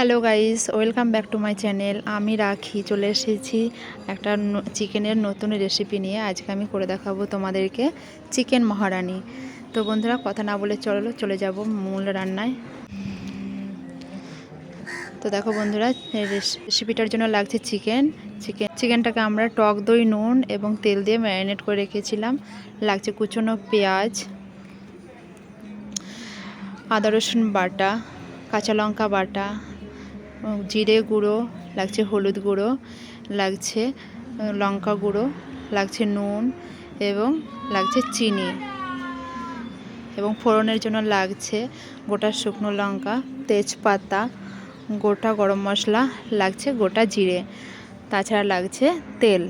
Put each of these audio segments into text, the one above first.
Hello guys, welcome back to my channel. আমি রাখি চলে এসেছি একটা চিকেনের নতুন রেসিপি নিয়ে। আজকে আমি করে দেখাবো তোমাদেরকে চিকেন মহারানি। তো বন্ধুরা, কথা না বলে চলে যাব মূল রান্নায়। তো দেখো বন্ধুরা, রেসিপিটার জন্য লাগছে চিকেনটাকে আমরা টক দই, নুন এবং তেল দিয়ে ম্যারিনেট করে রেখেছিলাম। লাগছে কুচনো পেঁয়াজ, আদা রসুন বাটা, কাঁচা লঙ্কা বাটা, জিরে গুঁড়ো, লাগছে হলুদ গুঁড়ো, লাগছে লঙ্কা গুঁড়ো, লাগছে নুন এবং লাগছে চিনি, এবং ফোড়নের জন্য লাগছে গোটা শুকনো লঙ্কা, তেজপাতা, গোটা গরম মশলা, লাগছে গোটা জিরে, তাছাড়া লাগছে তেল।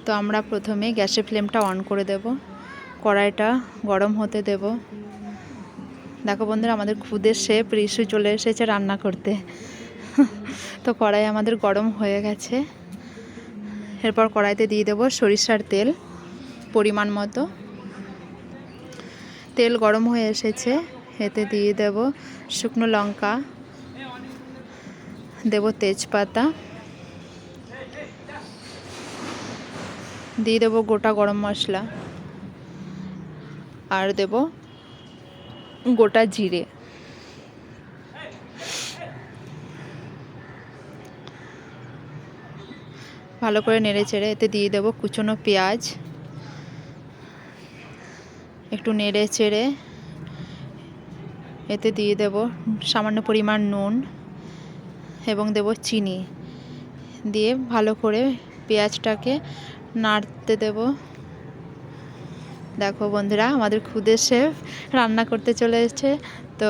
তো আমরা প্রথমে গ্যাসের ফ্লেমটা অন করে দেব, কড়াইটা গরম হতে দেব। দেখো বন্ধুরা, আমাদের খুদের শেফ রিশু চলে এসেছে রান্না করতে। তো কড়াই আমাদের গরম হয়ে গেছে। এরপর কড়াইতে দিয়ে দেব সরিষার তেল পরিমাণ মতো। তেল গরম হয়ে এসেছে, এতে দিয়ে দেব শুকনো লঙ্কা, দেব তেজপাতা, দিয়ে দেব গোটা গরম মশলা, আর দেব গোটা জিরে। ভালো করে নেড়ে চেড়ে এতে দিয়ে দেব কুচনো পেঁয়াজ। একটু নেড়ে চেড়ে এতে দিয়ে দেব সামান্য পরিমাণ নুন এবং দেব চিনি, দিয়ে ভালো করে পেঁয়াজটাকে নাড়তে দেব। দেখো বন্ধুরা, আমাদের খুদের শেফ রান্না করতে চলে এসেছে। তো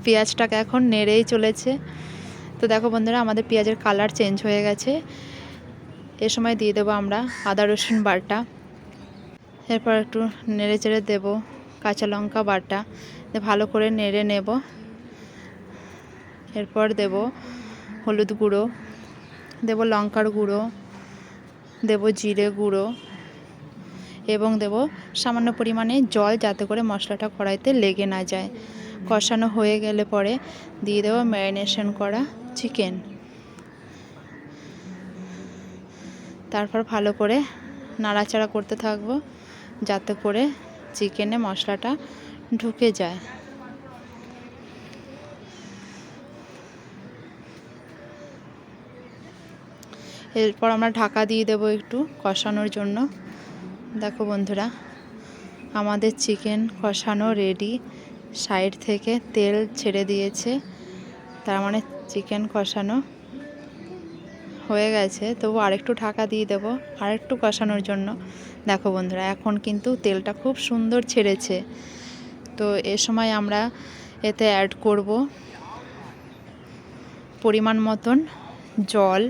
পেঁয়াজটাকে এখন নেড়েই চলেছে। তো দেখো বন্ধুরা, আমাদের পেঁয়াজের কালার চেঞ্জ হয়ে গেছে। এ সময় দিয়ে দেবো আমরা আদা রসুন বাটা। এরপর একটু নেড়ে চেড়ে দেবো কাঁচা লঙ্কা বাটা, ভালো করে নেড়ে নেব। এরপর দেব হলুদ গুঁড়ো, দেব লঙ্কার গুঁড়ো, দেব জিরে গুঁড়ো এবং দেব সামান্য পরিমাণে জল, যাতে করে মশলাটা কড়াইতে লেগে না যায়। কষানো হয়ে গেলে পরে দিয়ে দেব ম্যারিনেশন করা চিকেন। তারপর ভালো করে নাড়াচাড়া করতে থাকবো, যাতে করে চিকেনে মশলাটা ঢুকে যায়। এরপর আমরা ঢাকা দিয়ে দেব একটু কষানোর জন্য। দেখো বন্ধুরা, আমাদের চিকেন কষানো রেডি। সাইড থেকে তেল ছেড়ে দিয়েছে, তার মানে চিকেন কষানো হয়ে গেছে। তবু আরেকটু ঢাকা দিয়ে দেব আরেকটু কষানোর জন্য। দেখো বন্ধুরা, এখন কিন্তু তেলটা খুব সুন্দর ছেড়েছে। তো এ সময় আমরা এতে অ্যাড করব পরিমাণ মতন জল।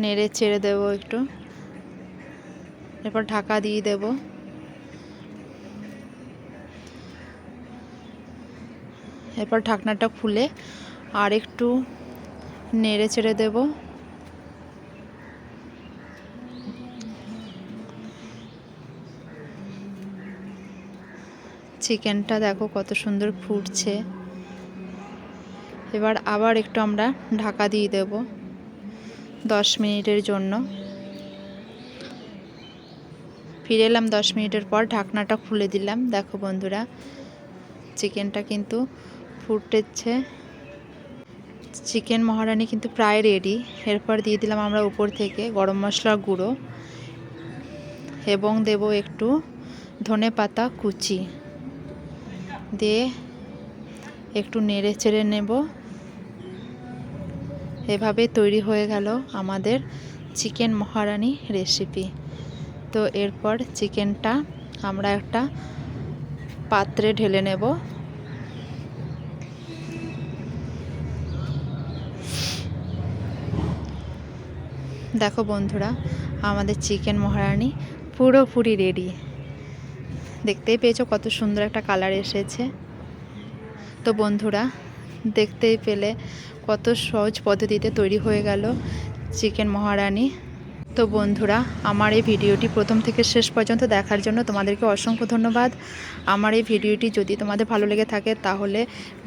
নেড়ে চেড়ে দেব একটু, এরপর ঢাকা দিয়ে দেব। এরপর ঢাকনাটা খুলে আর একটু নেড়ে চেড়ে দেব। চিকেনটা দেখো কত সুন্দর ফুটছে। এবার আবার একটু আমরা ঢাকা দিয়ে দেব 10 মিনিটের জন্য। ফিরে এলাম 10 মিনিটের পর, ঢাকনাটা খুলে দিলাম। দেখো বন্ধুরা, চিকেনটা কিন্তু ফুটেছে। চিকেন মহারানি কিন্তু প্রায় রেডি। এরপর দিয়ে দিলাম আমরা উপর থেকে গরম মশলার গুঁড়ো এবং দেব একটু ধনে পাতা কুচি, দিয়ে একটু নেড়ে চেড়ে নেব। এভাবে তৈরি হয়ে গেল আমাদের চিকেন মহারানি রেসিপি। তো এরপর চিকেনটা আমরা একটা পাত্রে ঢেলে নেব। দেখো বন্ধুরা, আমাদের চিকেন মহারানি পুরোপুরি রেডি। দেখতেই পেয়েছো কত সুন্দর একটা কালার এসেছে। তো বন্ধুরা, দেখতেই পেলে কত সহজ পদ্ধতিতে তৈরি হয়ে গেল চিকেন মহারানি। তো বন্ধুরা, আমার এই ভিডিওটি প্রথম থেকে শেষ পর্যন্ত দেখার জন্য তোমাদেরকে অসংখ্য ধন্যবাদ। আমার এই ভিডিওটি যদি তোমাদের ভালো লেগে থাকে তাহলে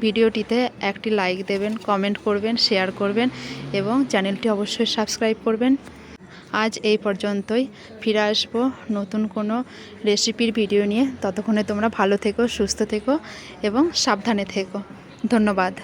ভিডিওটিতে একটি লাইক দেবেন, কমেন্ট করবেন, শেয়ার করবেন এবং চ্যানেলটি অবশ্যই সাবস্ক্রাইব করবেন। আজ এই পর্যন্তই, ফিরে আসবো নতুন কোনো রেসিপির ভিডিও নিয়ে। ততক্ষণে তোমরা ভালো থেকো, সুস্থ থেকো এবং সাবধানে থেকো। ধন্যবাদ।